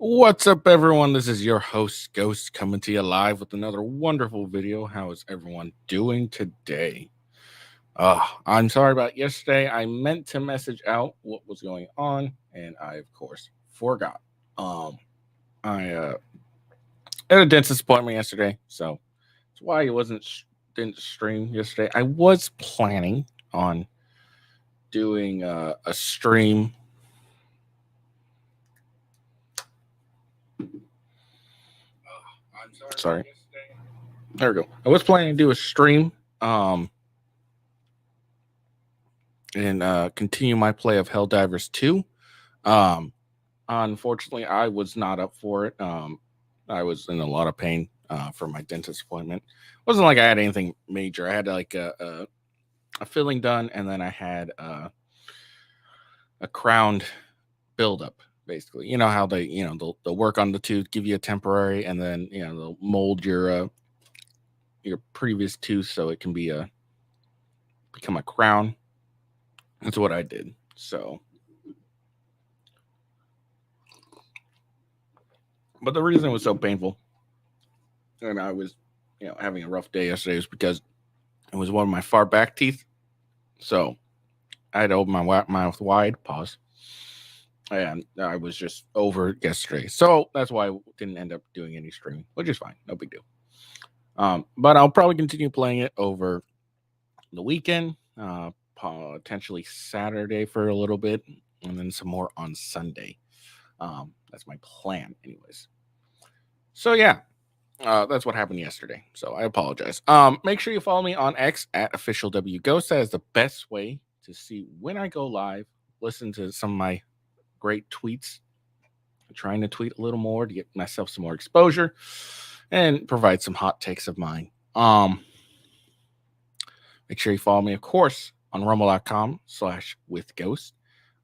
What's up, everyone? This is your host, Ghost, coming to you live with another wonderful video. How is everyone doing today? I'm sorry about yesterday. I meant to message out what was going on, and I, of course, forgot. I had a dentist appointment yesterday, so that's why I didn't stream yesterday. I was planning on doing a stream. Sorry. There we go. I was planning to do a stream and continue my play of Helldivers 2. Unfortunately, I was not up for it. I was in a lot of pain for my dentist appointment. It wasn't like I had anything major. I had like a filling done, and then I had a crowned buildup. Basically, you know how they'll work on the tooth, give you a temporary, and then they'll mold your previous tooth so it can become a crown. That's what I did. So, but the reason it was so painful, and I was having a rough day yesterday, was because it was one of my far back teeth. So I had to open my mouth wide, pause, and I was just over yesterday. So that's why I didn't end up doing any streaming, which is fine. No big deal. But I'll probably continue playing it over the weekend, potentially Saturday for a little bit, and then some more on Sunday. That's my plan, anyways. So yeah, that's what happened yesterday. So I apologize. Make sure you follow me on X at officialwghost. That is the best way to see when I go live. Listen to some of my great tweets. I'm trying to tweet a little more to get myself some more exposure and provide some hot takes of mine. Make sure you follow me, of course, on rumble.com/withghost.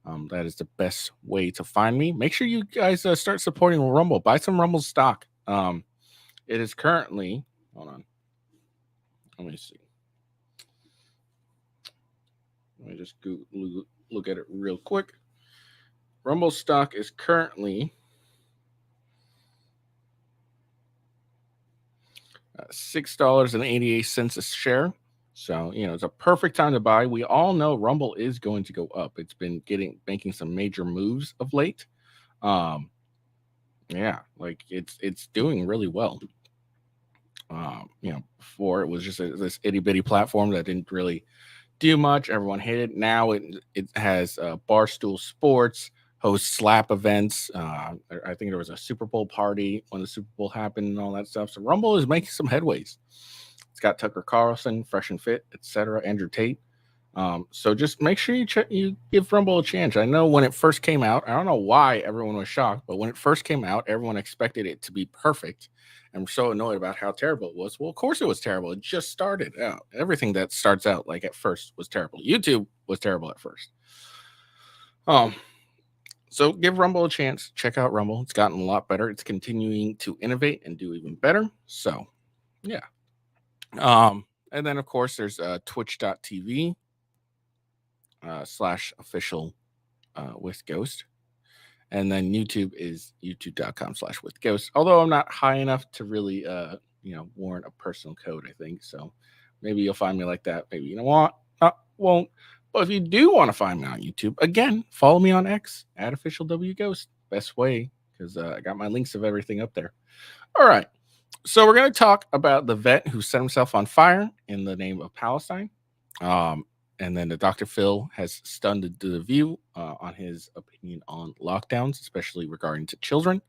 That is the best way to find me. Make sure you guys start supporting Rumble. Buy some Rumble stock. It is currently, hold on. Let me see. Let me just look at it real quick. Rumble stock is currently $6.88 a share. So, it's a perfect time to buy. We all know Rumble is going to go up. It's been making some major moves of late. Yeah, like it's doing really well. Before it was just this itty bitty platform that didn't really do much. Everyone hated it. Now it has Barstool Sports, hosts slap events. I think there was a Super Bowl party when the Super Bowl happened and all that stuff. So Rumble is making some headways. It's got Tucker Carlson, Fresh and Fit, etc. Andrew Tate. So just make sure you give Rumble a chance. I know when it first came out, I don't know why everyone was shocked, but when it first came out, everyone expected it to be perfect and were so annoyed about how terrible it was. Well, of course it was terrible. It just started out. Everything that starts out like at first was terrible. YouTube was terrible at first. Um, so give Rumble a chance. Check out Rumble. It's gotten a lot better. It's continuing to innovate and do even better. So yeah. And then of course there's twitch.tv / official with Ghost. And then YouTube is youtube.com / with Ghost. Although I'm not high enough to really warrant a personal code, I think. So maybe you'll find me like that. Maybe you know what? Won't. But if you do want to find me on YouTube, again, follow me on X at official W Ghost. Best way, because I got my links of everything up there. All right. So we're going to talk about the vet who set himself on fire in the name of Palestine. And then the Dr. Phil has stunned the View on his opinion on lockdowns, especially regarding to children.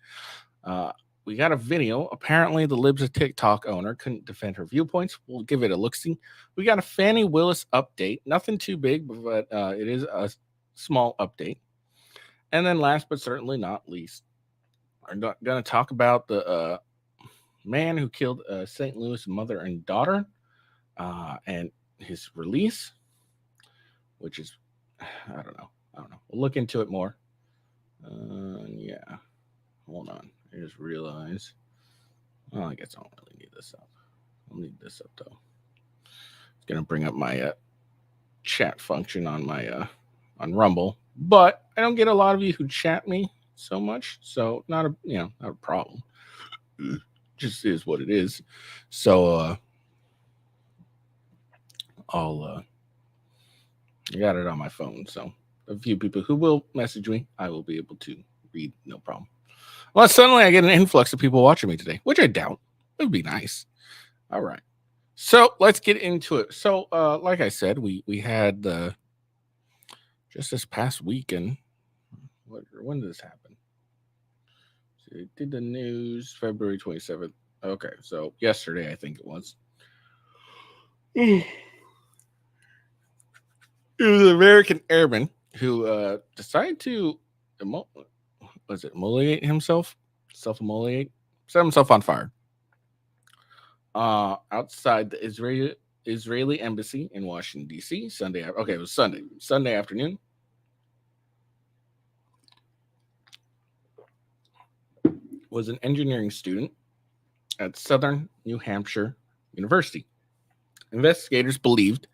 We got a video. Apparently, the Libs of TikTok owner couldn't defend her viewpoints. We'll give it a look-see. We got a Fannie Willis update. Nothing too big, but it is a small update. And then last but certainly not least, we're going to talk about the man who killed St. Louis mother and daughter and his release, which is, I don't know. We'll look into it more. Yeah. Hold on. I just realized. Well, I guess I don't really need this up. I'll need this up though. It's gonna bring up my chat function on my on Rumble, but I don't get a lot of you who chat me so much, so not a problem. Just is what it is. So I got it on my phone, so a few people who will message me, I will be able to read, no problem. Unless suddenly I get an influx of people watching me today, which I doubt. It would be nice. All right. So let's get into it. So like I said, we had just this past weekend. When did this happen? So it did the news February 27th. Okay, so yesterday I think it was. It was an American airman who decided to emoliate himself, self-emoliate, set himself on fire outside the Israeli embassy in Washington D.C. Sunday. Okay, it was Sunday afternoon. Was an engineering student at Southern New Hampshire University. Investigators believed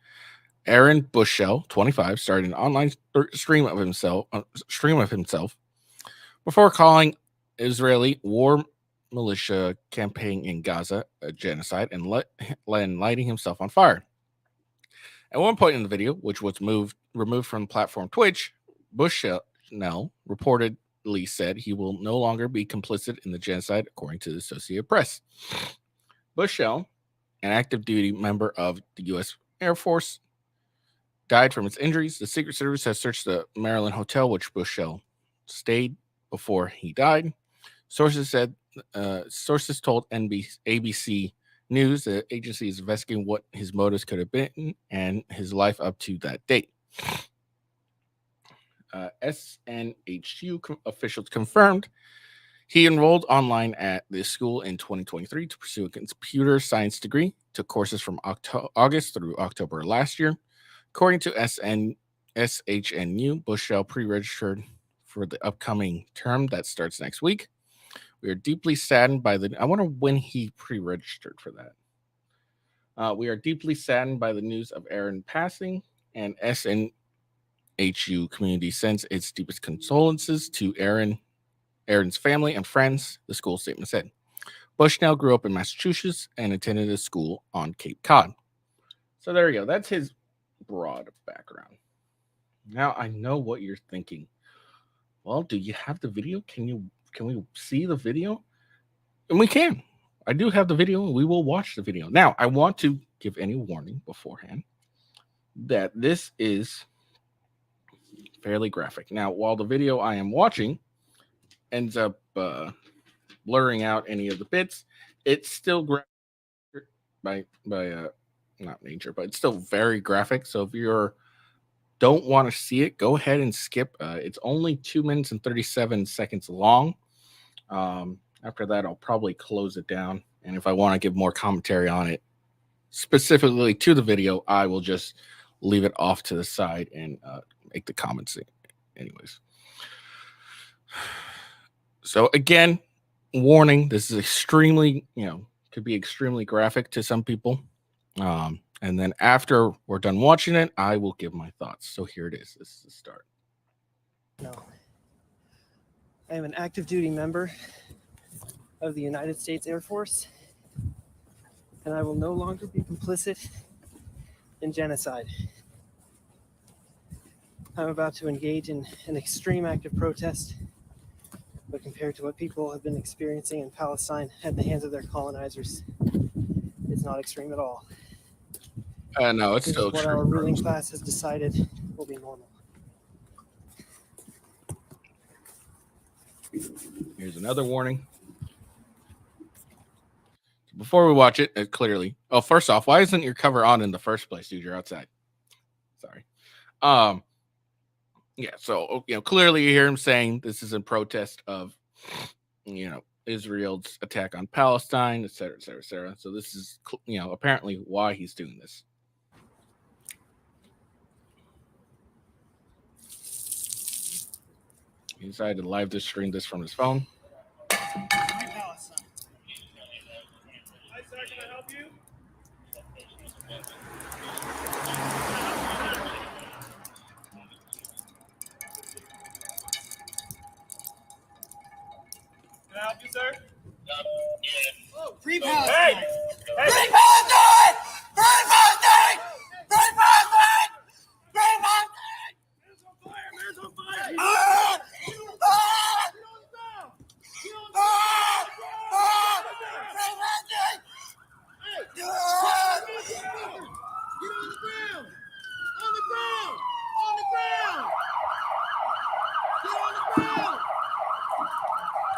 Aaron Bushell, 25, started an online stream of himself before calling Israeli war militia campaign in Gaza a genocide and lighting himself on fire. At one point in the video, which was removed from the platform Twitch, Bushell reportedly said he will no longer be complicit in the genocide, according to the Associated Press. Bushell, an active duty member of the U.S. Air Force, died from his injuries. The Secret Service has searched the Maryland hotel which Bushell stayed before he died. Sources told ABC News the agency is investigating what his motives could have been and his life up to that date. SNHU officials confirmed he enrolled online at the school in 2023 to pursue a computer science degree, took courses from August through October last year. According to SHNU, Bushell pre-registered for the upcoming term that starts next week. We are deeply saddened by I wonder when he pre-registered for that. We are deeply saddened by the news of Aaron passing, and SNHU community sends its deepest condolences to Aaron's family and friends, the school statement said. Bushnell grew up in Massachusetts and attended a school on Cape Cod. So there you go. That's his broad background. Now I know what you're thinking. Well, do you have the video? Can we see the video? And we can. I do have the video, and we will watch the video. Now, I want to give any warning beforehand that this is fairly graphic. Now, while the video I am watching ends up blurring out any of the bits, it's still graphic by not nature, but it's still very graphic. So if you're don't want to see it, go ahead and skip. It's only 2 minutes and 37 seconds long. After that, I'll probably close it down. And if I want to give more commentary on it, specifically to the video, I will just leave it off to the side and make the comments anyways. So again, warning, this is extremely, could be extremely graphic to some people. And then after we're done watching it, I will give my thoughts. So here it is. This is the start. No. I am an active duty member of the United States Air Force, and I will no longer be complicit in genocide. I'm about to engage in an extreme act of protest, but compared to what people have been experiencing in Palestine at the hands of their colonizers, it's not extreme at all. No, it's This still is what true. our ruling class has decided will be normal. Here's another warning. Before we watch it, clearly. Oh, first off, why isn't your cover on in the first place, dude? You're outside. Sorry. Yeah, so clearly you hear him saying this is in protest of Israel's attack on Palestine, et cetera, et cetera, et cetera. So this is apparently why he's doing this. He decided to live stream this from his phone. Can I help you, sir? Oh, free Palestine! Hey! Free Palestine! Free Palestine! Free Palestine! Free Palestine! Man's on fire! Man's on fire! Ah! Ah! Ah! Ah! Free Palestine! Hey! Ah! Get on the ground! On the ground! On the ground! Get on the ground!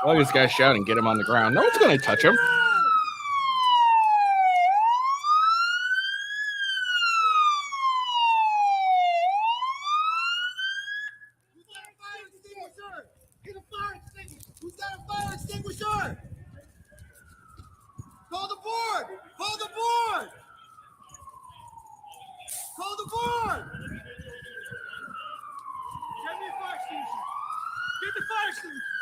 Oh, this guy's shouting, get him on the ground. No one's going to touch him. Who's got a fire extinguisher? Get a fire extinguisher! Who's got a fire extinguisher? Call the board! Call the board! Call the board! Get me a fire extinguisher! Get the fire extinguisher!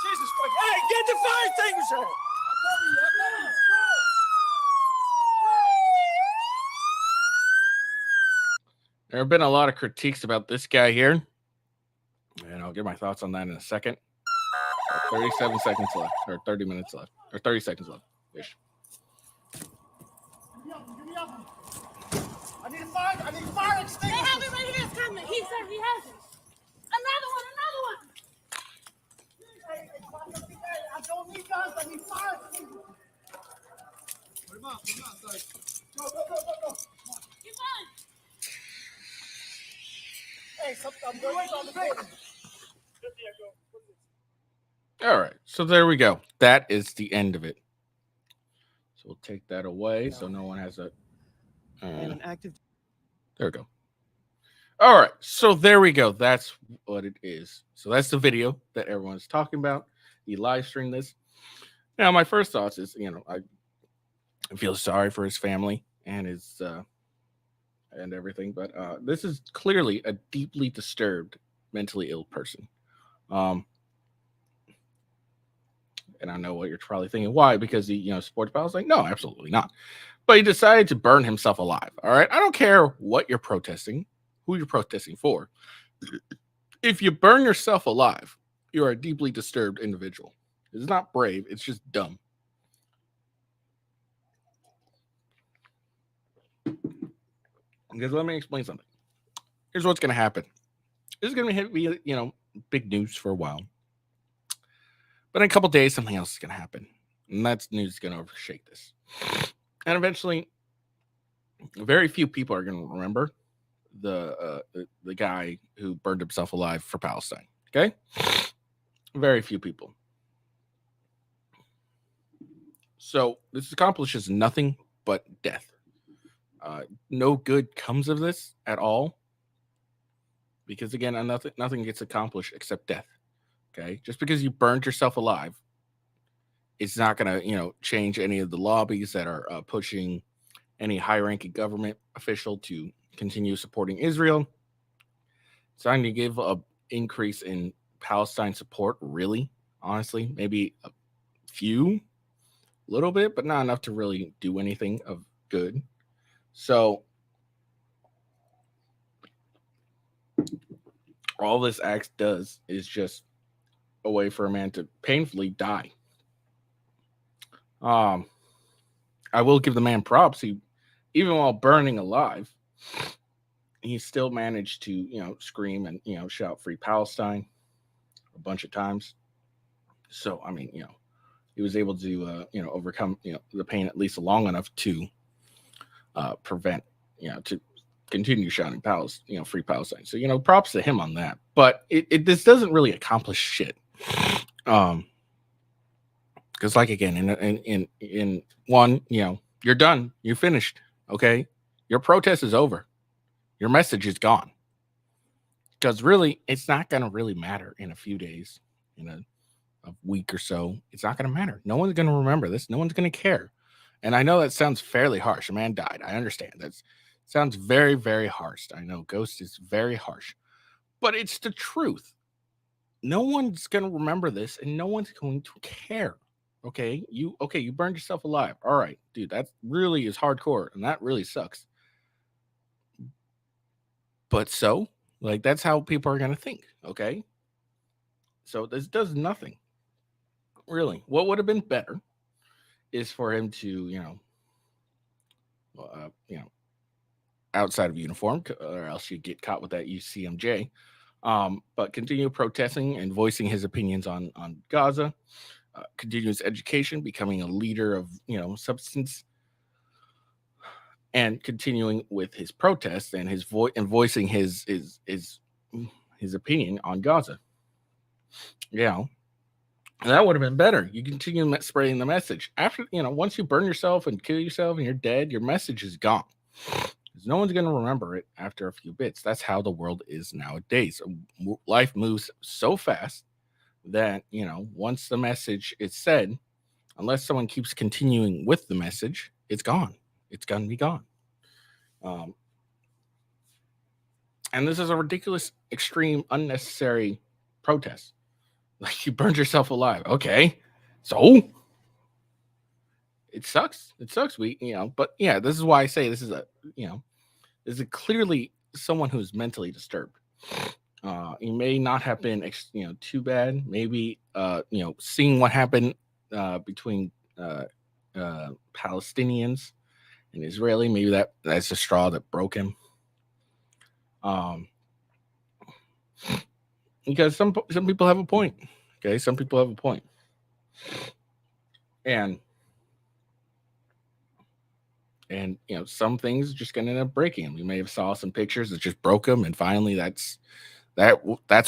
Jesus Christ! Hey, get the fire extinguisher! I'll cover you. I'll cover you. There have been a lot of critiques about this guy here, and I'll give my thoughts on that in a second. 37 seconds left, or 30 minutes left, or 30 seconds left. Ish. Give me up. I need a fire They extinguisher. have it right here. It's coming. He said he has it. Another one. I don't need guns. I need fire extinguishers. Put him up, sorry. Go. Keep on. Hey, I'm going on the board. All right, so there we go. That is the end of it. So we'll take that away so no one has a. I am an active. There we go. All right, so there we go. That's what it is. So that's the video that everyone's talking about. He live streamed this. Now, my first thoughts is, I feel sorry for his family and his and everything, but this is clearly a deeply disturbed, mentally ill person. And I know what you're probably thinking. Why? Because he, supports Palestine? No, absolutely not. But he decided to burn himself alive. All right. I don't care what you're protesting, who you're protesting for. If you burn yourself alive, you are a deeply disturbed individual. It's not brave. It's just dumb. Because let me explain something. Here's what's going to happen. This is going to be, big news for a while. But in a couple days, something else is going to happen. And that's news is going to overshake this. And eventually, very few people are going to remember the guy who burned himself alive for Palestine. Okay? Very few people. So this accomplishes nothing but death. No good comes of this at all. because again, nothing gets accomplished except death. Okay, just because you burned yourself alive, it's not going to change any of the lobbies that are pushing any high-ranking government official to continue supporting Israel. It's not going to give a increase in Palestine support, really. Honestly, maybe a little bit, but not enough to really do anything of good. So all this act does is just a way for a man to painfully die. I will give the man props. He, even while burning alive, he still managed to, scream and, shout "Free Palestine" a bunch of times. So, I mean, he was able to, overcome, the pain at least long enough to prevent, to continue shouting "Free Palestine." So, props to him on that. But this doesn't really accomplish shit. Because, like, again, in one, you're done, you're finished. Okay, your protest is over. Your message is gone. Because really, it's not going to really matter in a few days, in a week or so. It's not going to matter. No one's going to remember this. No one's going to care. And I know that sounds fairly harsh. A man died. I understand. That sounds very, very harsh. I know Ghost is very harsh. But it's the truth. No one's going to remember this, and no one's going to care. Okay, you burned yourself alive. All right, dude, that really is hardcore, and that really sucks. But so, like, that's how people are going to think. Okay, so this does nothing. Really, what would have been better is for him to, outside of uniform, or else you get caught with that UCMJ. But continue protesting and voicing his opinions on Gaza. Continue his education, becoming a leader of substance, and continuing with his protests and his voicing his opinion on Gaza. That would have been better. You continue spreading the message. After, once you burn yourself and kill yourself and you're dead, your message is gone. Because no one's going to remember it after a few bits. That's how the world is nowadays. Life moves so fast that, once the message is said, unless someone keeps continuing with the message, it's gone. It's going to be gone. And this is a ridiculous, extreme, unnecessary protest. Like, you burned yourself alive. Okay. So it sucks. It sucks. But yeah, this is why I say this is clearly someone who's mentally disturbed. He may not have been, too bad. Maybe, seeing what happened between Palestinians and Israeli, maybe that's the straw that broke him. Because some people have a point. Okay, some people have a point, and some things just gonna end up breaking him. You may have saw some pictures that just broke him, and finally that's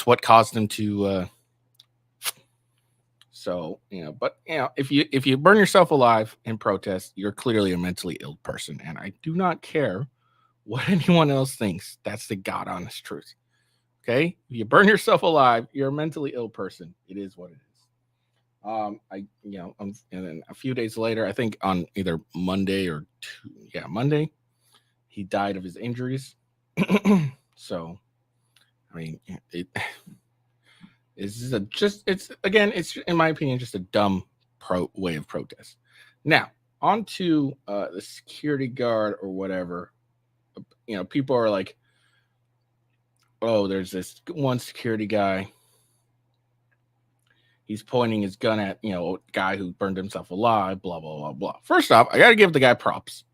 what caused him to. So but if you burn yourself alive in protest, you're clearly a mentally ill person, and I do not care what anyone else thinks. That's the God honest truth. Okay, if you burn yourself alive, you're a mentally ill person. It is what it is. And then a few days later, I think on either Monday or Monday, he died of his injuries. So, I mean, it's in my opinion, just a dumb way of protest. Now, on to the security guard or whatever. People are like, oh, there's this one security guy. He's pointing his gun at, a guy who burned himself alive, blah, blah, blah, blah. First off, I got to give the guy props.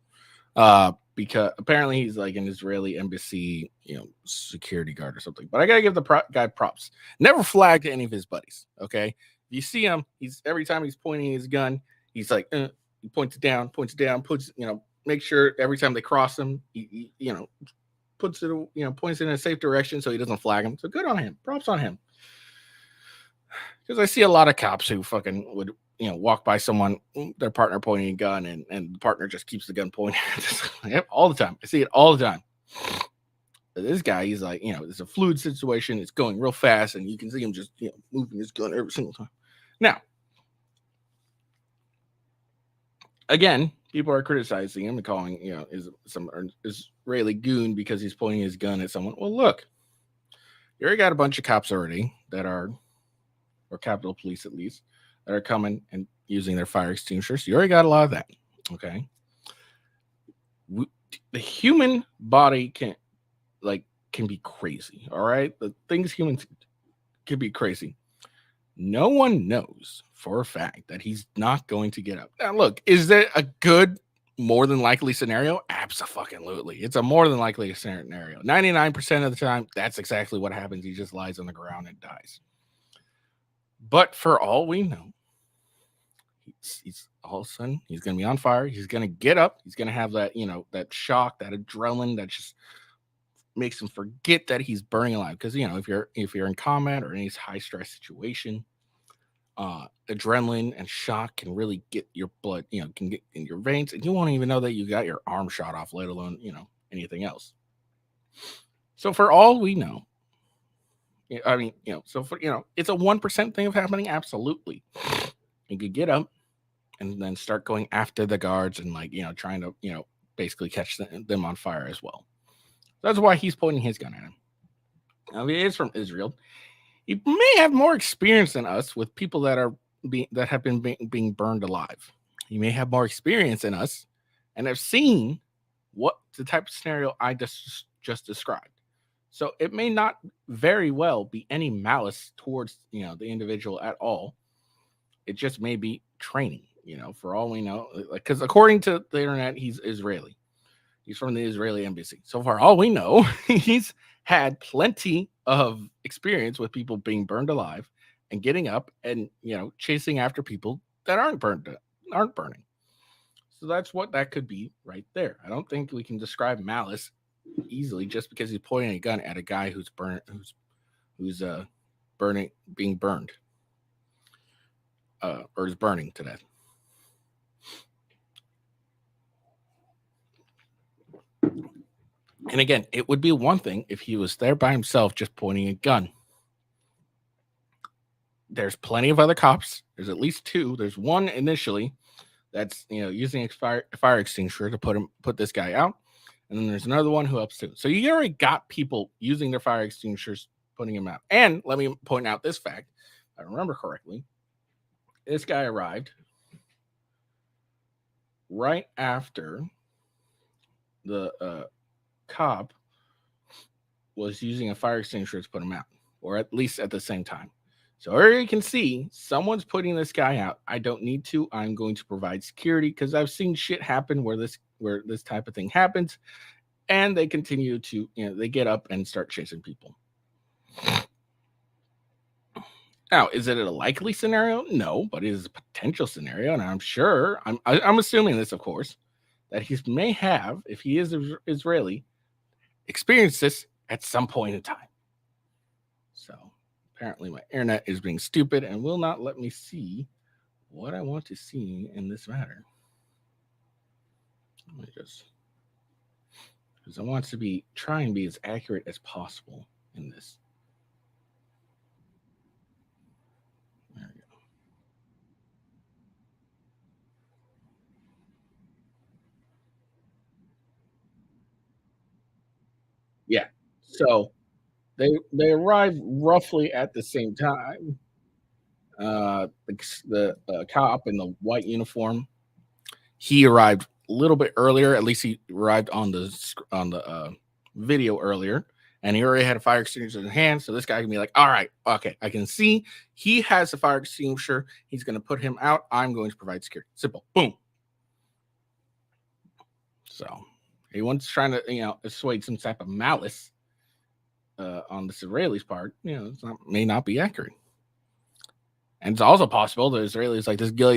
Because apparently he's like an Israeli embassy, security guard or something. But I got to give the guy props. Never flagged any of his buddies, okay? If you see him, every time he's pointing his gun, he's like, he points it down, make sure every time they cross him, he puts it, points it in a safe direction so he doesn't flag him. So good on him. Props on him. Because I see a lot of cops who fucking would, walk by someone, their partner pointing a gun, and the partner just keeps the gun pointed all the time. I see it all the time. This guy, he's like, it's a fluid situation. It's going real fast, and you can see him just, moving his gun every single time. Now, again, people are criticizing him and calling, is some Israeli goon because he's pointing his gun at someone. Well, look, you already got a bunch of cops already that are, or Capitol Police at least, that are coming and using their fire extinguishers. You already got a lot of that. Okay. The human body can be crazy. All right. The things humans can be crazy. No one knows for a fact that he's not going to get up. Now, look, is that a good, more than likely scenario? Absolutely. It's a more than likely scenario. 99% of the time, that's exactly what happens. He just lies on the ground and dies. But for all we know, he's all of a sudden, he's going to be on fire. He's going to get up. He's going to have that, that shock, that adrenaline that just makes him forget that he's burning alive. Because, if you're in combat or any high stress situation, adrenaline and shock can really get your blood, can get in your veins, and you won't even know that you got your arm shot off, let alone, anything else. So for all we know, it's a 1% thing of happening. Absolutely. You could get up and then start going after the guards and trying to, basically catch them on fire as well. That's why he's pointing his gun at him. Now, he is from Israel. He may have more experience than us with people that have been being burned alive. He may have more experience than us and have seen what the type of scenario I just described. So it may not very well be any malice towards, the individual at all. It just may be training, for all we know, because according to the internet, he's Israeli. He's from the Israeli embassy. So far, all we know, he's had plenty of experience with people being burned alive and getting up and, chasing after people that aren't burning. So that's what that could be right there. I don't think we can describe malice easily just because he's pointing a gun at a guy who's being burned, or is burning to death. And again, it would be one thing if he was there by himself just pointing a gun. There's plenty of other cops. There's at least two. There's one initially that's using a fire extinguisher to put this guy out. And then there's another one who helps too. So you already got people using their fire extinguishers, putting him out. And let me point out this fact. If I remember correctly, this guy arrived right after the cop was using a fire extinguisher to put him out, or at least at the same time. So here you can see someone's putting this guy out. I don't need to. I'm going to provide security because I've seen shit happen where this type of thing happens, and they continue to, they get up and start chasing people. Now, is it a likely scenario? No, but it is a potential scenario, and I'm sure, I'm assuming this, of course, that he may have, if he is Israeli, experienced this at some point in time. So apparently my internet is being stupid and will not let me see what I want to see in this matter. Let me just, because I want to try and be as accurate as possible in this. There we go. Yeah. So they arrived roughly at the same time. The cop in the white uniform, he arrived a little bit earlier. At least he arrived on the video earlier, and he already had a fire extinguisher in his hand. So this guy can be like, "All right, okay, I can see he has a fire extinguisher. He's going to put him out. I'm going to provide security." Simple. Boom. So anyone's trying to assuage some type of malice on the Israelis' part, may not be accurate. And it's also possible the Israelis like, this guy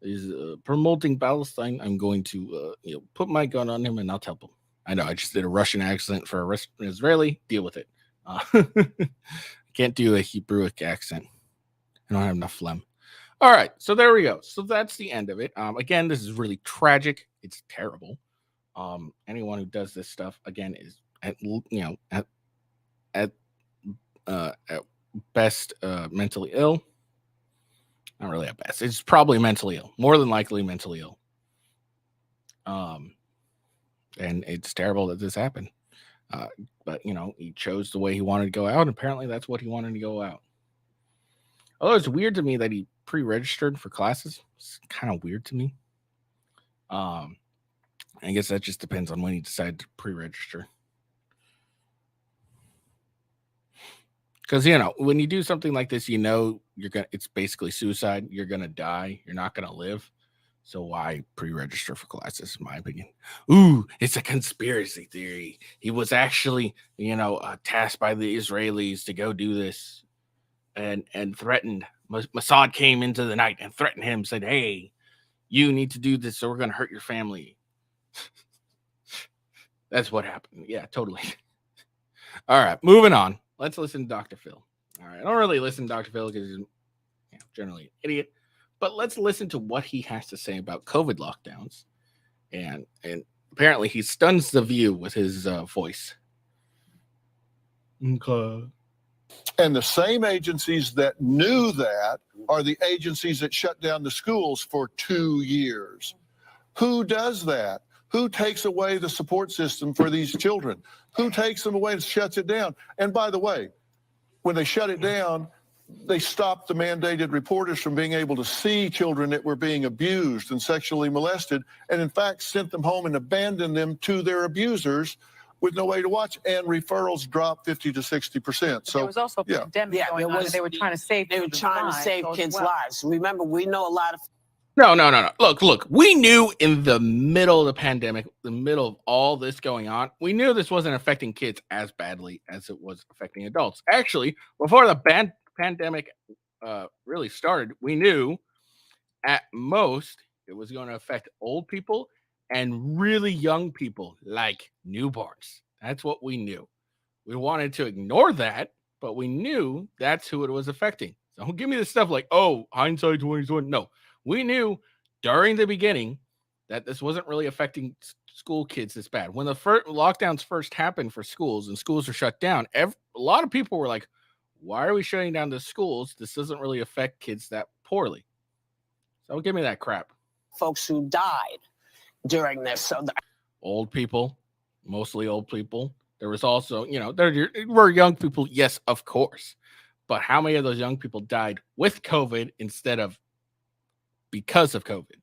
is promoting Palestine. I'm going to put my gun on him and not help him. I know I just did a Russian accent for an Israeli. Deal with it. Can't do a Hebrewic accent. I don't have enough phlegm. All right, so there we go. So that's the end of it. Again, this is really tragic. It's terrible. Anyone who does this stuff, again, is at best mentally ill. Not really at best. It's probably mentally ill. More than likely mentally ill. And it's terrible that this happened. But he chose the way he wanted to go out. And apparently that's what he wanted to go out. Although it's weird to me that he pre-registered for classes. It's kind of weird to me. I guess that just depends on when he decided to pre-register. Because when you do something like this, it's basically suicide. You're gonna die. You're not gonna live. So why pre-register for classes, in my opinion? Ooh, it's a conspiracy theory. He was actually, tasked by the Israelis to go do this, and threatened. Mossad came into the night and threatened him, said, "Hey, you need to do this, or we're gonna hurt your family." That's what happened. Yeah, totally. All right, moving on. Let's listen to Dr. Phil. All right, I don't really listen to Dr. Phil because he's generally an idiot. But let's listen to what he has to say about COVID lockdowns. And apparently he stuns the view with his voice. Okay. And the same agencies that knew that are the agencies that shut down the schools for 2 years. Who does that? Who takes away the support system for these children? Who takes them away and shuts it down? And by the way, when they shut it down, they stopped the mandated reporters from being able to see children that were being abused and sexually molested, and in fact sent them home and abandoned them to their abusers with no way to watch, and referrals dropped 50 to 60%. So there was also a pandemic going on, and they were trying to save kids' lives. Remember, we know a lot of. No. Look. We knew in the middle of the pandemic, the middle of all this going on, we knew this wasn't affecting kids as badly as it was affecting adults. Actually, before the pandemic really started, we knew at most it was going to affect old people and really young people like newborns. That's what we knew. We wanted to ignore that, but we knew that's who it was affecting. So don't give me this stuff like, oh, hindsight 2020. No, we knew during the beginning that this wasn't really affecting school kids this bad. When the lockdowns first happened for schools and schools were shut down, a lot of people were like, why are we shutting down the schools? This doesn't really affect kids that poorly. So give me that crap. Folks who died during this. So old people, mostly old people. There was also, there were young people. Yes, of course. But how many of those young people died with COVID instead of because of COVID?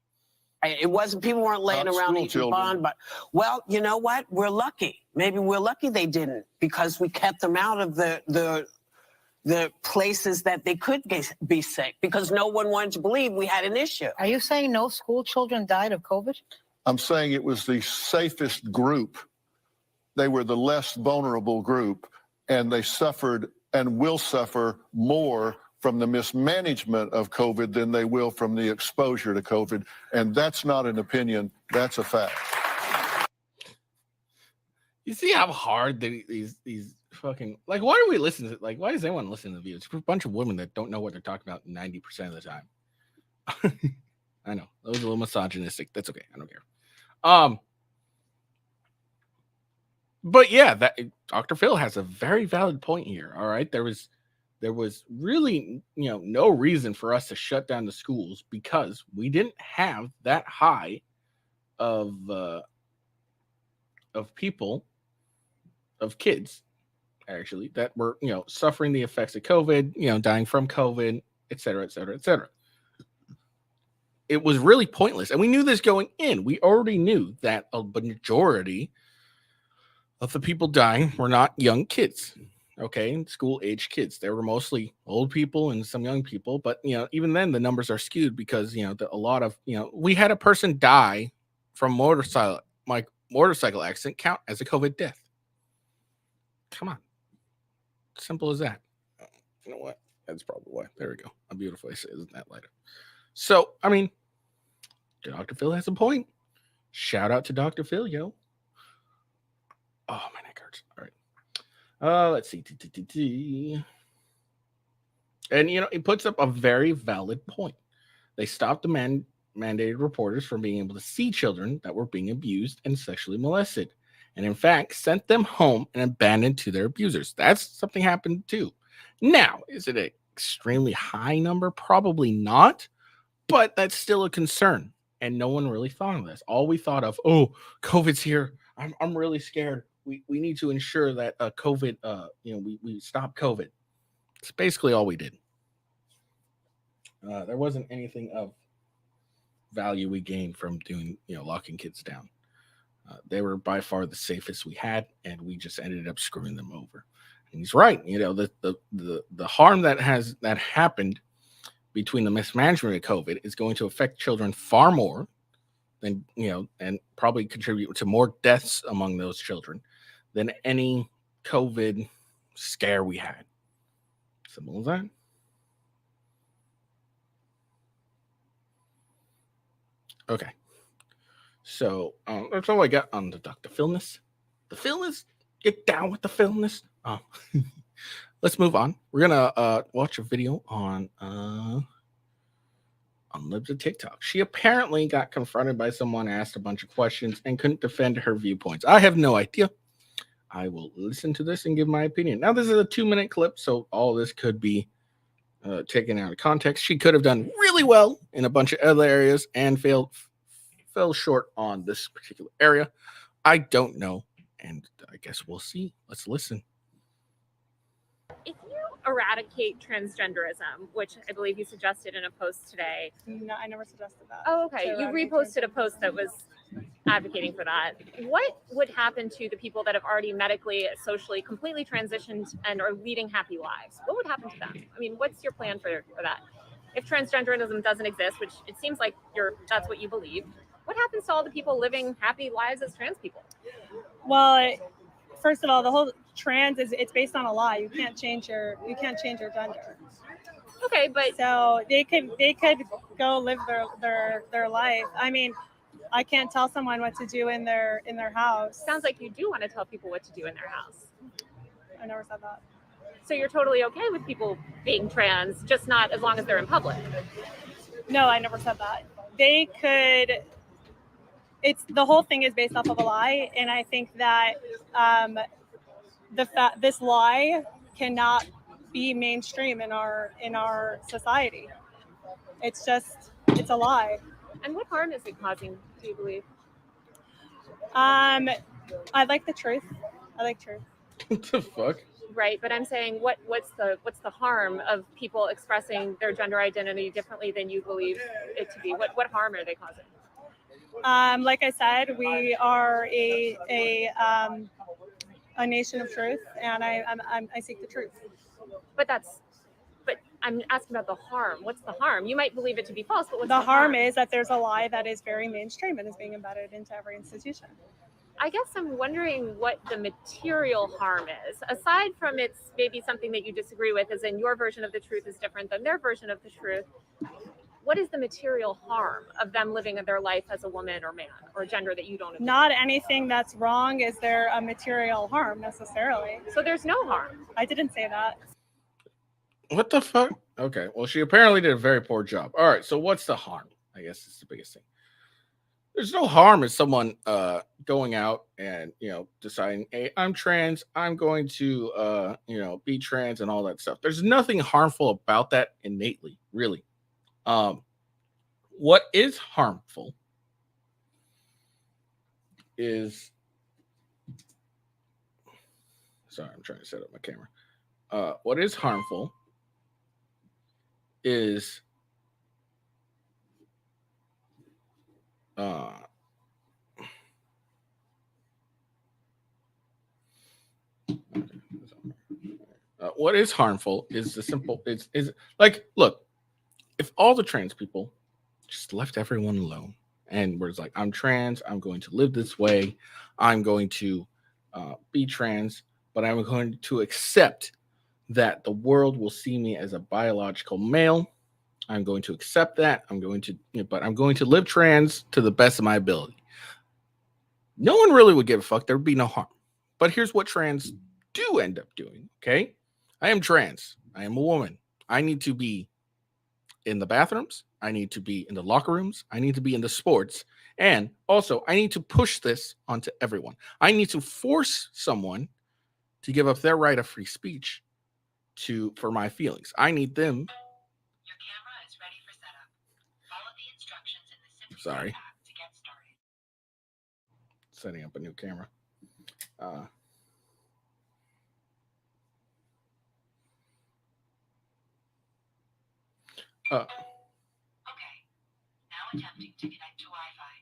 It wasn't, people weren't laying around eating bond, but well, you know what? We're lucky. Maybe we're lucky they didn't, because we kept them out of the places that they could be sick, because no one wanted to believe we had an issue. Are you saying no school children died of COVID? I'm saying it was the safest group. They were the less vulnerable group, and they suffered and will suffer more from the mismanagement of COVID than they will from the exposure to COVID. And that's not an opinion, that's a fact. You see how hard these fucking, like, why do we listen to, like, why does anyone listen to the view? It's a bunch of women that don't know what they're talking about 90% of the time. I know, that was a little misogynistic. That's okay, I don't care. But yeah, that Dr. Phil has a very valid point here. All right, there was really no reason for us to shut down the schools, because we didn't have that high of people, of kids actually, that were suffering the effects of COVID, dying from COVID, et cetera, et cetera, et cetera. It was really pointless, and we knew this going in. We already knew that a majority of the people dying were not young kids. Okay, school age kids. They were mostly old people and some young people, but even then the numbers are skewed, because a lot of we had a person die from motorcycle accident count as a COVID death. Come on, simple as that. You know what? That's probably why. There we go. A beautiful face, isn't that lighter? So I mean, Dr. Phil has a point. Shout out to Dr. Phil, yo. Oh, my neck hurts. All right. Let's see. And, it puts up a very valid point. They stopped the mandated reporters from being able to see children that were being abused and sexually molested. and in fact sent them home and abandoned to their abusers. That's something happened too. Now, is it an extremely high number? Probably not, but that's still a concern. And no one really thought of this. All we thought of, oh, COVID's here. I'm really scared. We need to ensure that COVID, we stop COVID. It's basically all we did. There wasn't anything of value we gained from doing, locking kids down. They were by far the safest we had, and we just ended up screwing them over. And he's right. The harm that happened between the mismanagement of COVID is going to affect children far more than, and probably contribute to more deaths among those children than any COVID scare we had. Simple as that. Okay. So that's all I got on the Dr. Philness. The Philness, get down with the Philness. Let's move on. We're gonna watch a video on Libs of TikTok. She apparently got confronted by someone, asked a bunch of questions, and couldn't defend her viewpoints. I have no idea. I will listen to this and give my opinion. Now, this is a 2-minute clip, so all this could be taken out of context. She could have done really well in a bunch of other areas and fell short on this particular area. I don't know, and I guess we'll see. Let's listen. If you eradicate transgenderism, which I believe you suggested in a post today. No, I never suggested that. Oh, okay. You reposted a post that was advocating for that. What would happen to the people that have already medically, socially, completely transitioned and are leading happy lives? What would happen to them? I mean, what's your plan for that? If transgenderism doesn't exist, which it seems like that's what you believe, what happens to all the people living happy lives as trans people? Well, first of all, the whole trans it's based on a lie. You can't change your gender. Okay, but so they could go live their life. I mean, I can't tell someone what to do in their house. Sounds like you do want to tell people what to do in their house. I never said that. So you're totally okay with people being trans, just not as long as they're in public? No, I never said that. They could. The whole thing is based off of a lie, and I think that this lie cannot be mainstream in our society. It's a lie. And what harm is it causing, do you believe? I like the truth. I like truth. What the fuck? Right, but I'm saying what's the harm of people expressing their gender identity differently than you believe it to be? What harm are they causing? Like I said, we are a nation of truth, and I seek the truth. But I'm asking about the harm. What's the harm? You might believe it to be false, but what's the harm is that there's a lie that is very mainstream and is being embedded into every institution. I guess I'm wondering what the material harm is, aside from it's maybe something that you disagree with, as in your version of the truth is different than their version of the truth. What is the material harm of them living their life as a woman or man or gender that you don't agree? Not anything that's wrong is there a material harm necessarily. So there's no harm. I didn't say that. What the fuck? Okay, well, she apparently did a very poor job. All right, so what's the harm? I guess it's the biggest thing. There's no harm in someone going out and, deciding, hey, I'm trans, I'm going to, be trans and all that stuff. There's nothing harmful about that innately, really. What is harmful is, sorry, I'm trying to set up my camera. What is harmful is what is harmful is the simple is like, look, if all the trans people just left everyone alone and was like, I'm trans, I'm going to live this way, I'm going to be trans, but I'm going to accept that the world will see me as a biological male. I'm going to accept that. I'm going to live trans to the best of my ability. No one really would give a fuck. There would be no harm. But here's what trans do end up doing. Okay. I am trans. I am a woman. I need to be in the bathrooms. I need to be in the locker rooms. I need to be in the sports. And also, I need to push this onto everyone. I need to force someone to give up their right of free speech for my feelings. I need them. Your camera is ready for setup. Follow the instructions in the SimpliSafe Sorry. app to get started. Setting up a new camera. Okay. Now attempting to connect to Wi-Fi.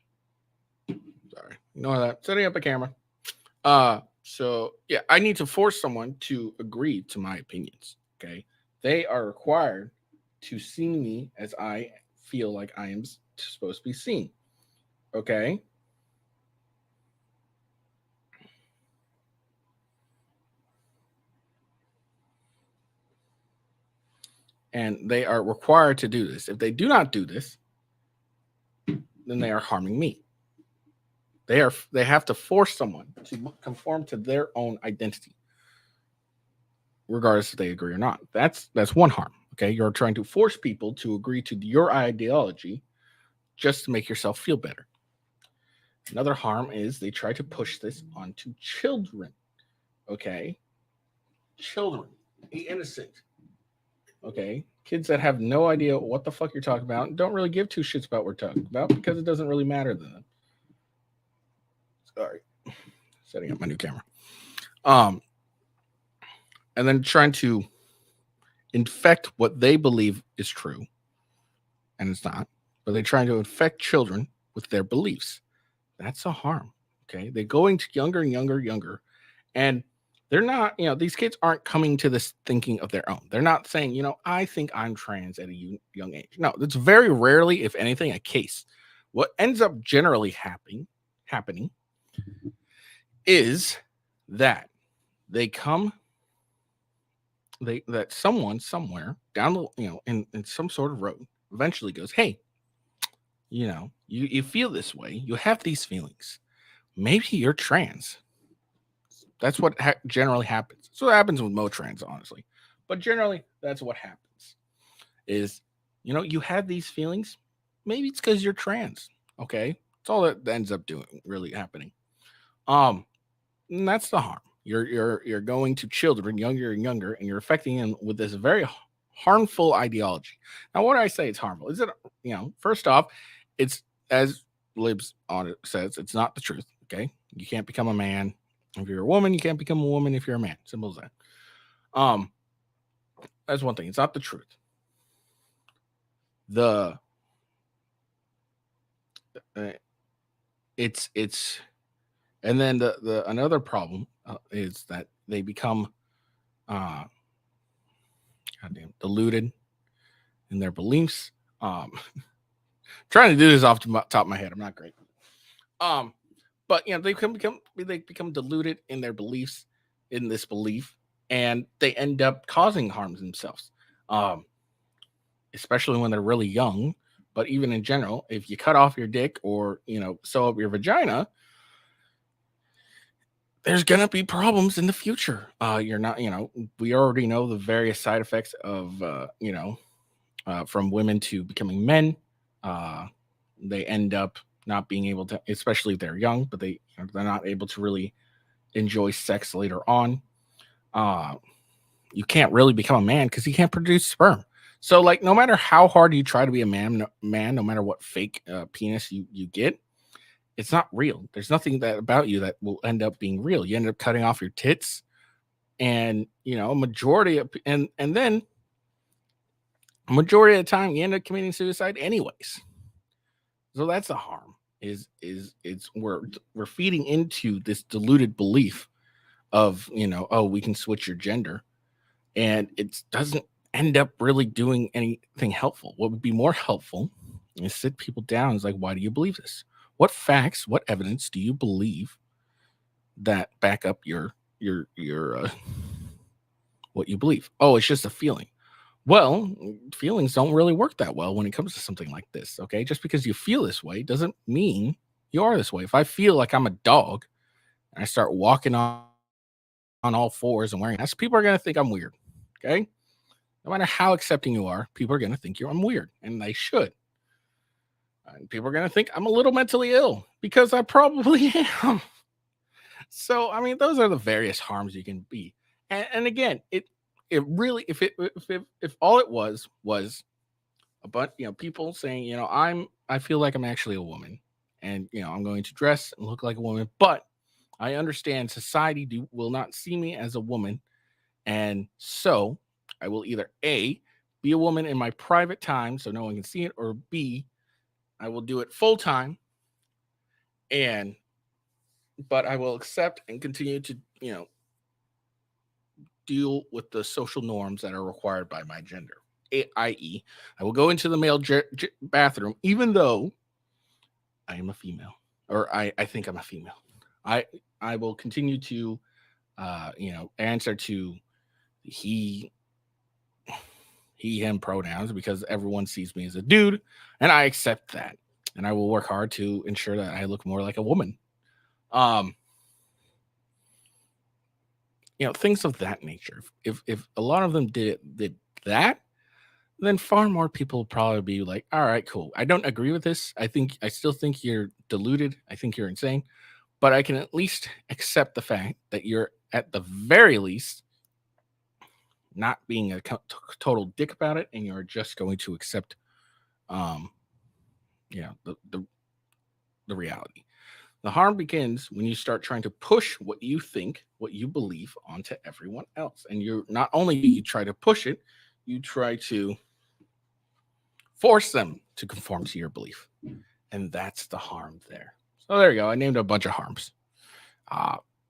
Sorry. Ignore that. Setting up a camera. So yeah, I need to force someone to agree to my opinions. Okay. They are required to see me as I feel like I am supposed to be seen. Okay. And they are required to do this. If they do not do this, then they are harming me. They have to force someone to conform to their own identity, regardless if they agree or not. That's one harm. Okay, you're trying to force people to agree to your ideology just to make yourself feel better. Another harm is they try to push this onto children. Okay, children, the innocent. Okay, kids that have no idea what the fuck you're talking about and don't really give two shits about what we're talking about because it doesn't really matter to them. Sorry, setting up my new camera. And then trying to infect what they believe is true, and it's not. But they're trying to infect children with their beliefs. That's a harm. Okay, they're going to younger and younger, and they're not. These kids aren't coming to this thinking of their own. They're not saying, I think I'm trans at a young age. No, it's very rarely, if anything, a case. What ends up generally happening is that they come, that someone somewhere down the, in some sort of road eventually goes, hey, you feel this way, you have these feelings, maybe you're trans. That's what generally happens. So it happens with Motrans, honestly, but generally that's what happens is, you have these feelings, maybe it's because you're trans. Okay, that's all that ends up really happening. And that's the harm. You're going to children younger and younger, and you're affecting them with this very harmful ideology. Now, what do I say it's harmful? Is it, first off, it's, as Libs on it says, it's not the truth. Okay, you can't become a man if you're a woman. You can't become a woman if you're a man. Simple as that. That's one thing. It's not the truth. It's and then the another problem is that they become deluded in their beliefs. Trying to do this off the top of my head, I'm not great. But they become deluded in their beliefs, in this belief, and they end up causing harm to themselves. Especially when they're really young. But even in general, if you cut off your dick or, sew up your vagina, there's going to be problems in the future. You're not, we already know the various side effects of, from women to becoming men. They end up not being able to, especially if they're young, but they're not able to really enjoy sex later on. You can't really become a man because you can't produce sperm. So, no matter how hard you try to be a man, no matter what fake penis you get, it's not real. There's nothing about you that will end up being real. You end up cutting off your tits, and majority of and then majority of the time you end up committing suicide anyways. So that's the harm. Is we're feeding into this deluded belief of we can switch your gender, and it doesn't end up really doing anything helpful. What would be more helpful is sit people down. It's like, why do you believe this? What facts, what evidence do you believe that back up your what you believe? Oh, it's just a feeling. Well, feelings don't really work that well when it comes to something like this. Okay, just because you feel this way doesn't mean you are this way. If I feel like I'm a dog and I start walking on all fours and wearing masks, people are gonna think I'm weird. Okay. no matter how accepting you are, people are going to think I'm weird, and they should. And people are going to think I'm a little mentally ill because I probably am. So, I mean, those are the various harms you can be. And again, it really, if all it was a bunch, people saying, I feel like I'm actually a woman, and I'm going to dress and look like a woman, but I understand society will not see me as a woman, and so I will either A, be a woman in my private time so no one can see it, or B, I will do it full time, but I will accept and continue to, deal with the social norms that are required by my gender. I.e., I will go into the male bathroom, even though I am a female, or I think I'm a female. I will continue to, answer to he, him pronouns because everyone sees me as a dude, and I accept that. And I will work hard to ensure that I look more like a woman. Things of that nature. If a lot of them did that, then far more people would probably be like, all right, cool. I don't agree with this. I still think you're deluded. I think you're insane, but I can at least accept the fact that you're at the very least not being a total dick about it, and you're just going to accept, the reality. The harm begins when you start trying to push what you think, what you believe onto everyone else. And you're not only do you try to push it, you try to force them to conform to your belief. And that's the harm there. So there you go. I named a bunch of harms.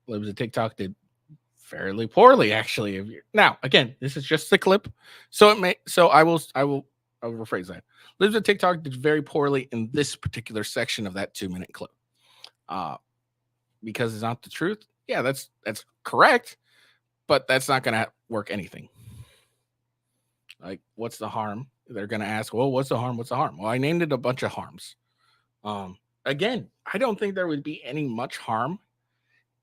Libs of TikTok did fairly poorly, actually. Now, again, this is just the clip. So I will rephrase that. Libs of TikTok did very poorly in this particular section of that 2-minute clip. Because it's not the truth. Yeah, that's correct, but that's not gonna work anything. Like, what's the harm? They're gonna ask, well, what's the harm? What's the harm? Well, I named it a bunch of harms. Again, I don't think there would be any much harm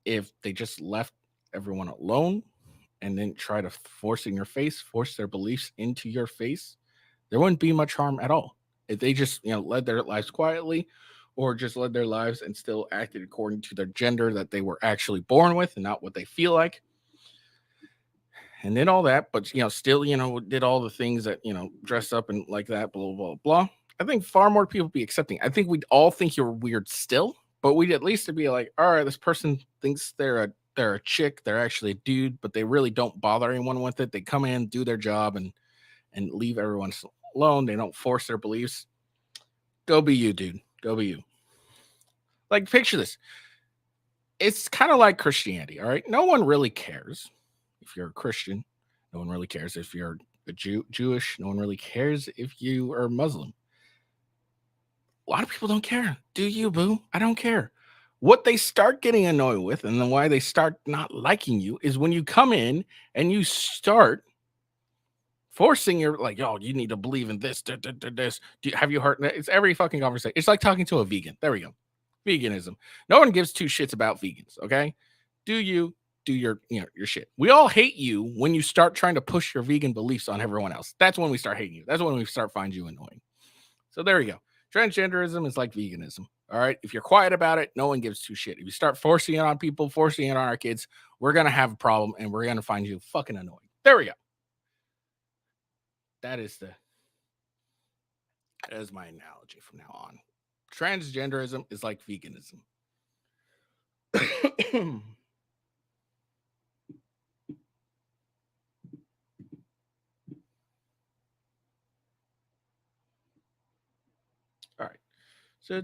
if they just left everyone alone and then try to force their beliefs into your face. There wouldn't be much harm at all if they just led their lives quietly, or just led their lives and still acted according to their gender that they were actually born with and not what they feel like. And did all that, but, still, did all the things that, dress up and like that, blah, blah, blah. I think far more people be accepting. I think we'd all think you're weird still, but we'd at least be like, all right, this person thinks they're a chick. They're actually a dude, but they really don't bother anyone with it. They come in, do their job, and leave everyone alone. They don't force their beliefs. Go be you, dude. Go be you. Like, picture this. It's kind of like Christianity, all right? No one really cares if you're a Christian. No one really cares if you're a Jewish. No one really cares if you are Muslim. A lot of people don't care. Do you, boo? I don't care. What they start getting annoyed with, and then why they start not liking you, is when you come in and you start forcing your, like, oh, you need to believe in this. Have you heard? It's every fucking conversation. It's like talking to a vegan. There we go. Veganism. No one gives two shits about vegans. Okay. Do you do your shit? We all hate you when you start trying to push your vegan beliefs on everyone else. That's when we start hating you. That's when we start finding you annoying. So there you go. Transgenderism is like veganism. All right. If you're quiet about it, no one gives two shit. If you start forcing it on people, forcing it on our kids, we're going to have a problem, and we're going to find you fucking annoying. There we go. That is my analogy from now on. Transgenderism is like veganism. All right. So,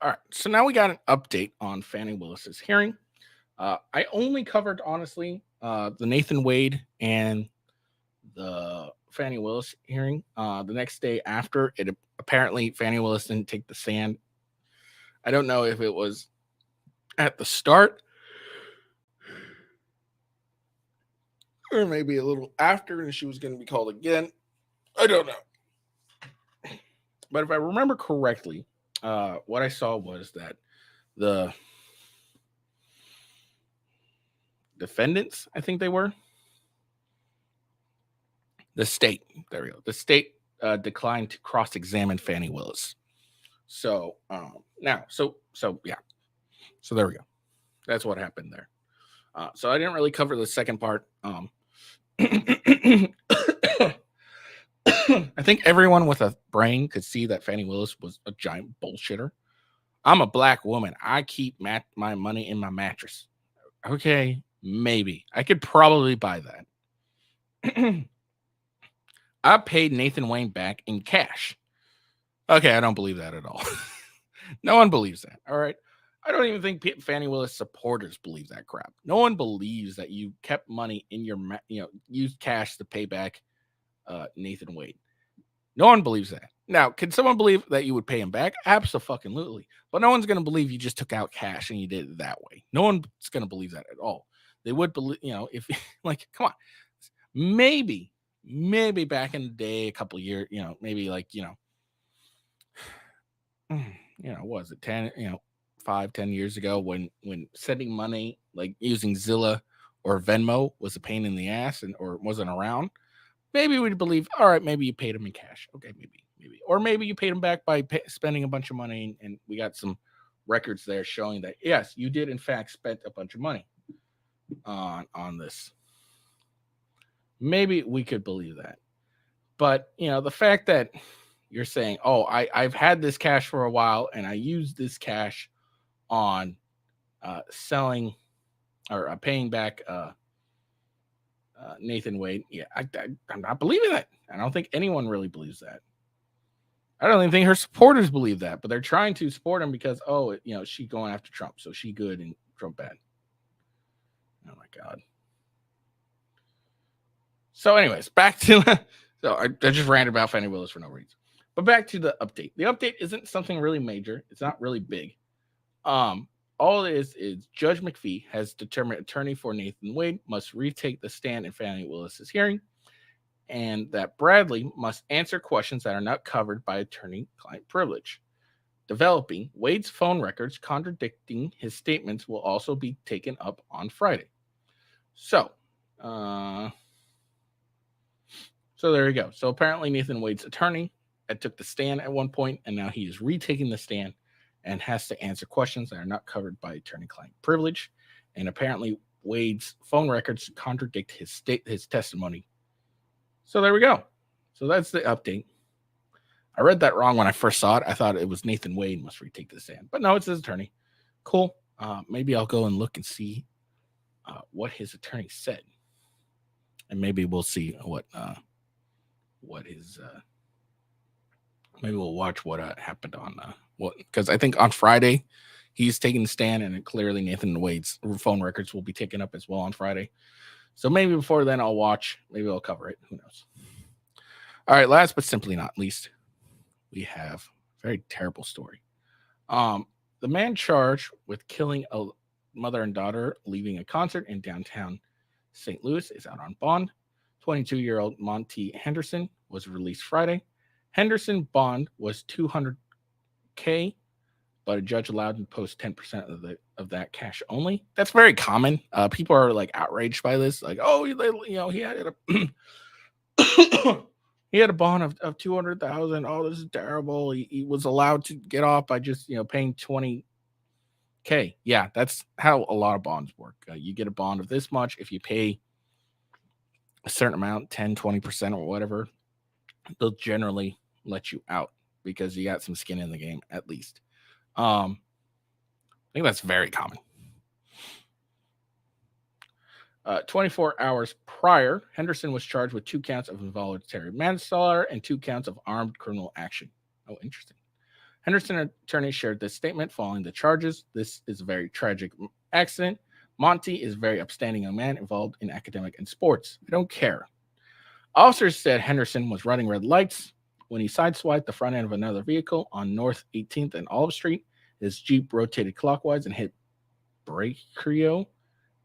all right. So now we got an update on Fani Willis's hearing. I only covered, honestly, the Nathan Wade and the Fani Willis hearing. The next day after it, apparently Fani Willis didn't take the stand. I don't know if it was at the start or maybe a little after, and she was going to be called again. I don't know. But if I remember correctly, what I saw was that the defendants, I think they were, The state, there we go. The state declined to cross-examine Fannie Willis. So yeah. So there we go. That's what happened there. So I didn't really cover the second part. I think everyone with a brain could see that Fannie Willis was a giant bullshitter. I'm a black woman. I keep my money in my mattress. Okay, maybe. I could probably buy that. I paid Nathan Wayne back in cash. Okay, I don't believe that at all. No one believes that. All right. I don't even think Fannie Willis supporters believe that crap. No one believes that you kept money in your, used cash to pay back Nathan Wade. No one believes that. Now, can someone believe that you would pay him back? Absolutely. But no one's going to believe you just took out cash and you did it that way. No one's going to believe that at all. They would believe, if like, come on, maybe back in the day, a couple of years, maybe like, what was it, 10, 5-10 years ago when sending money, like using Zilla or Venmo was a pain in the ass or wasn't around, maybe we'd believe, all right, maybe you paid him in cash. Okay, maybe. Or maybe you paid him back by spending a bunch of money and we got some records there showing that, yes, you did in fact spend a bunch of money on this. Maybe we could believe that. But, the fact that you're saying, oh, I've had this cash for a while and I used this cash on selling or paying back Nathan Wade. Yeah, I'm not believing that. I don't think anyone really believes that. I don't even think her supporters believe that, but they're trying to support him because, she's going after Trump, so she good and Trump bad. Oh my God. So anyways, back to, so I just ranted about Fannie Willis for no reason, but back to the update. The update isn't something really major. It's not really big. All it is Judge McPhee has determined attorney for Nathan Wade must retake the stand in Fannie Willis's hearing, and that Bradley must answer questions that are not covered by attorney-client privilege. Developing Wade's phone records contradicting his statements will also be taken up on Friday. So there you go. So apparently Nathan Wade's attorney took the stand at one point, and now he is retaking the stand and has to answer questions that are not covered by attorney-client privilege. And apparently Wade's phone records contradict his testimony. So there we go. So that's the update. I read that wrong when I first saw it. I thought it was Nathan Wade must retake the stand, but no, it's his attorney. Cool. Maybe I'll go and look and see what his attorney said, and maybe we'll see what his. Maybe we'll watch what happened on because I think on Friday he's taking the stand, and clearly Nathan Wade's phone records will be taken up as well on Friday. So maybe before then I'll watch. Maybe I'll cover it. Who knows? All right. Last but simply not least, we have a very terrible story. The man charged with killing a mother and daughter leaving a concert in downtown St. Louis is out on bond. 22-year-old Monty Henderson was released Friday. Henderson bond was $200K, but a judge allowed him to post 10% of that cash only. That's very common. People are like outraged by this, like, oh, he had he had a bond of $200,000. Oh, this is terrible. He was allowed to get off by just paying $20K. Yeah, that's how a lot of bonds work. You get a bond of this much. If you pay a certain amount, 10-20% or whatever, they'll generally let you out because you got some skin in the game at least. I think that's very common. 24 hours prior, Henderson was charged with 2 counts of involuntary manslaughter and 2 counts of armed criminal action. Oh, interesting. Henderson attorney shared this statement following the charges. This is a very tragic accident. Monty is a very upstanding young man involved in academic and sports. I don't care. Officers said Henderson was running red lights when he sideswiped the front end of another vehicle on North 18th and Olive Street. His Jeep rotated clockwise and hit Braccio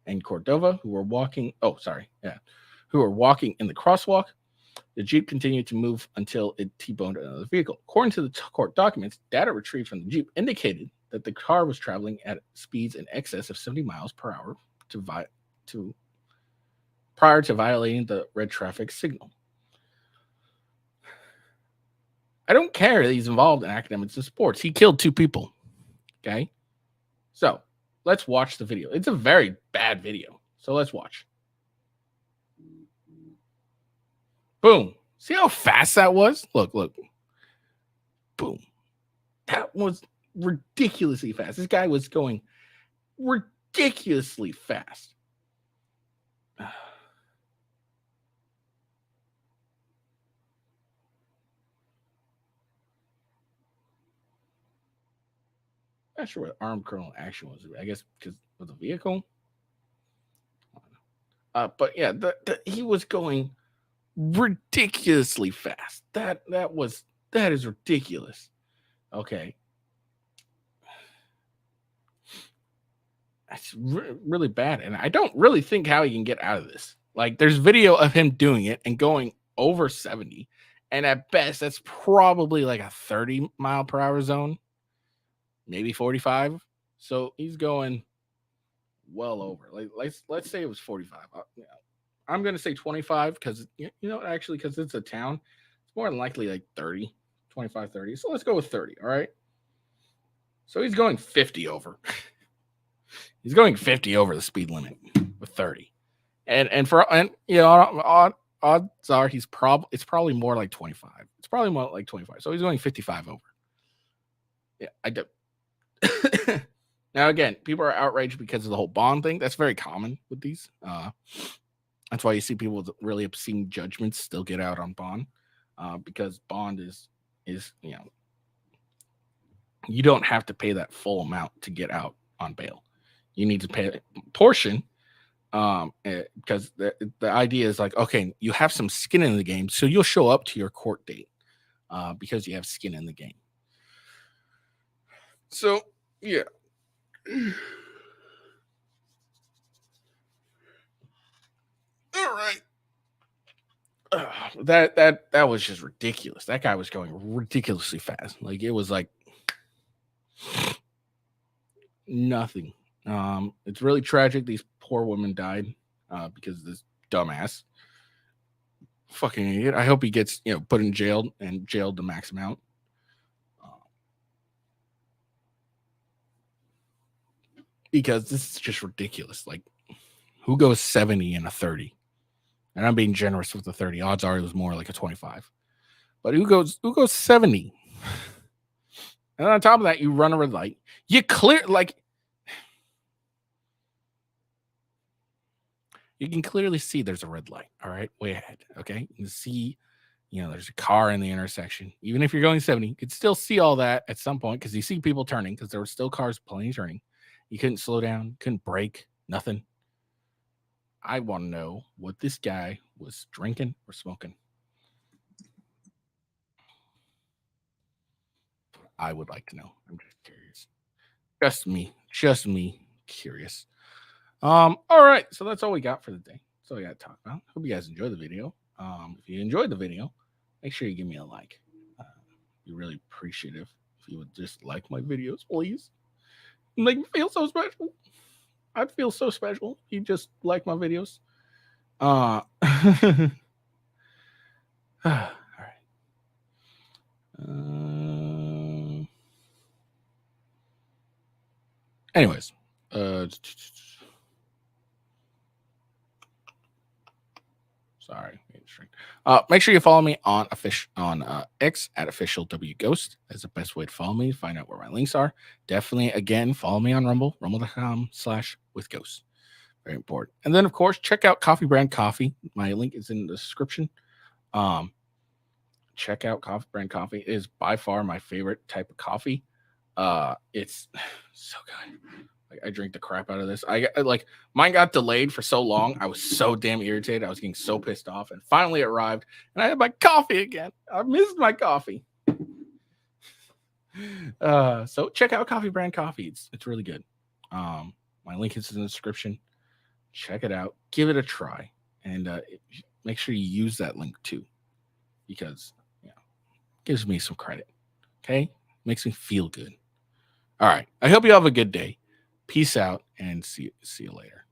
and Cordova, who were walking in the crosswalk. The Jeep continued to move until it T-boned another vehicle. According to the court documents, data retrieved from the Jeep indicated that the car was traveling at speeds in excess of 70 miles per hour prior to violating the red traffic signal. I don't care that he's involved in academics and sports. He killed 2 people. Okay. So let's watch the video. It's a very bad video. So let's watch. Boom. See how fast that was? Look. Boom. That was ridiculously fast. This guy was going ridiculously fast. Not sure what armed criminal action was. I guess because of the vehicle. But yeah, he was going ridiculously fast. That is ridiculous. Okay, that's really bad, and I don't really think how he can get out of this. Like, there's video of him doing it and going over 70, and at best, that's probably like a 30-mile-per-hour zone. Maybe 45. So he's going well over. Like, let's say it was 45. I'm going to say 25 because, actually, because it's a town, it's more than likely like 30, 25, 30. So let's go with 30. All right. So he's going 50 over. He's going 50 over the speed limit with 30. And odds are it's probably more like 25. It's probably more like 25. So he's going 55 over. Yeah, I do. Now, again, people are outraged because of the whole bond thing. That's very common with these. That's why you see people with really obscene judgments still get out on bond, because bond is you don't have to pay that full amount to get out on bail. You need to pay a portion, because the idea is like, okay, you have some skin in the game, so you'll show up to your court date because you have skin in the game. So, yeah. All right. That was just ridiculous. That guy was going ridiculously fast. Like, it was like nothing. It's really tragic. These poor women died because of this dumbass fucking idiot. I hope he gets put in jail and jailed the max amount. Because this is just ridiculous. Like, who goes 70 and a 30? And I'm being generous with the 30. Odds are it was more like a 25. But who goes 70? And on top of that, you run a red light. You can clearly see there's a red light. All right, way ahead. Okay, you can see, there's a car in the intersection. Even if you're going 70, you could still see all that at some point because you see people turning because there were still cars plenty turning. You couldn't slow down, couldn't brake, nothing. I want to know what this guy was drinking or smoking. I would like to know. I'm just curious. Just me curious. All right. So that's all we got for the day. That's all I got to talk about. Hope you guys enjoyed the video. If you enjoyed the video, make sure you give me a like. Be really appreciative if you would just like my videos, please. Make me feel so special. I'd feel so special if you just like my videos. All right. Anyways, sorry. Make sure you follow me on X at officialwghost. That's the best way to follow me. Find out where my links are. Definitely, again, follow me on Rumble, rumble.com/withghost. Very important. And then, of course, check out Coffee Brand Coffee. My link is in the description. Check out Coffee Brand Coffee. It is by far my favorite type of coffee. It's so good. I drink the crap out of this. Mine got delayed for so long. I was so damn irritated. I was getting so pissed off, and finally it arrived, and I had my coffee again. I missed my coffee. So check out Coffee Brand Coffee. It's really good. My link is in the description. Check it out. Give it a try, and make sure you use that link too, because it gives me some credit. Okay, makes me feel good. All right. I hope you have a good day. Peace out, and see you later.